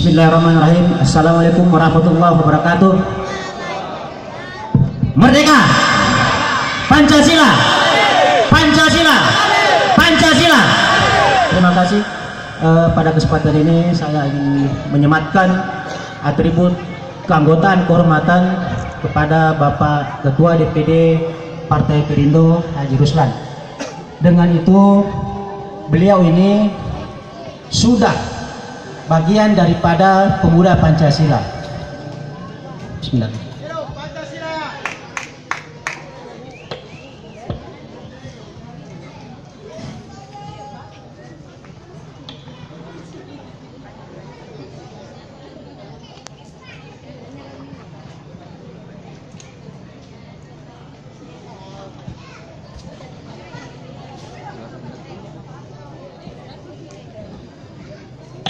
Bismillahirrahmanirrahim. Assalamualaikum warahmatullahi wabarakatuh. Merdeka! Pancasila! Pancasila! Pancasila! Terima kasih. Pada kesempatan ini saya ingin menyematkan atribut keanggotaan kehormatan kepada Bapak Ketua DPD Partai Perindo Haji Ruslan. Dengan itu beliau ini sudah bagian daripada pemuda Pancasila. Bismillah.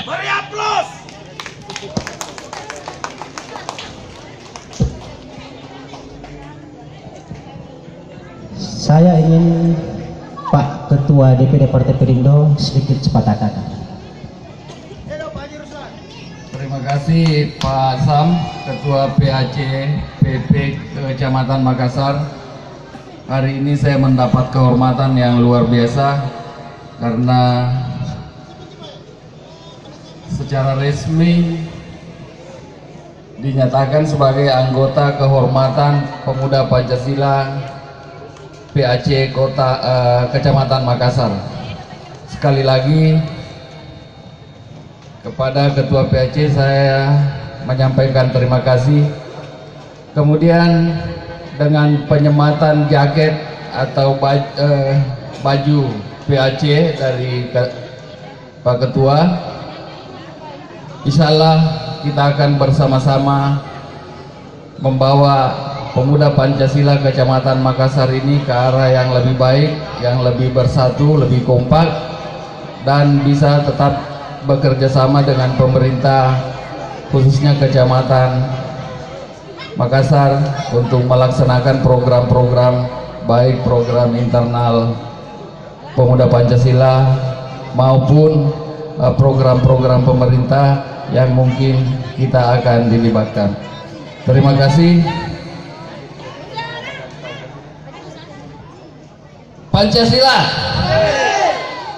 Mari aplaus. Saya ingin Pak Ketua DPD Partai Perindo sedikit sepatah kata. Terima kasih Pak Sam, Ketua PAC PP Kecamatan Makassar. Hari ini saya mendapat kehormatan yang luar biasa karena secara resmi dinyatakan sebagai anggota kehormatan pemuda Pancasila PAC Kecamatan Makassar. Sekali lagi kepada Ketua PAC saya menyampaikan terima kasih. Kemudian dengan penyematan jaket atau baju PAC dari Pak Ketua, insya Allah kita akan bersama-sama membawa pemuda Pancasila Kecamatan Makassar ini ke arah yang lebih baik, yang lebih bersatu, lebih kompak, dan bisa tetap bekerja sama dengan pemerintah khususnya Kecamatan Makassar untuk melaksanakan program-program baik program internal pemuda Pancasila maupun program-program pemerintah yang mungkin kita akan dilibatkan. Terima kasih. Pancasila,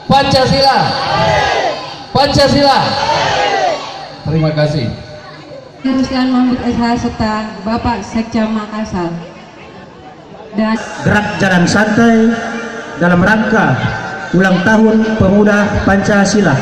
Pancasila, Pancasila. Terima kasih. Ruslan Mahmud SH serta Bapak Sekja Makassar dan Gerak jalan santai dalam rangka ulang tahun pemuda Pancasila.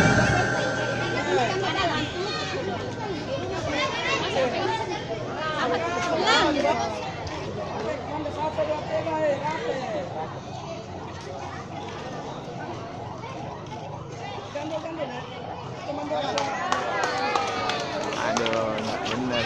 Aduh, nggak benar.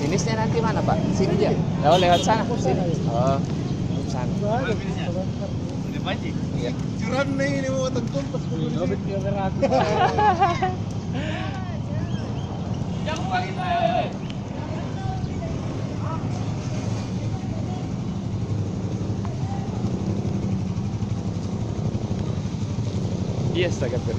Finishnya nanti mana Pak? Sini aja. Oh lewat sana. Sini. Oh sana. Iya. Curan nih ini mau tentu pas Yes, agak benar.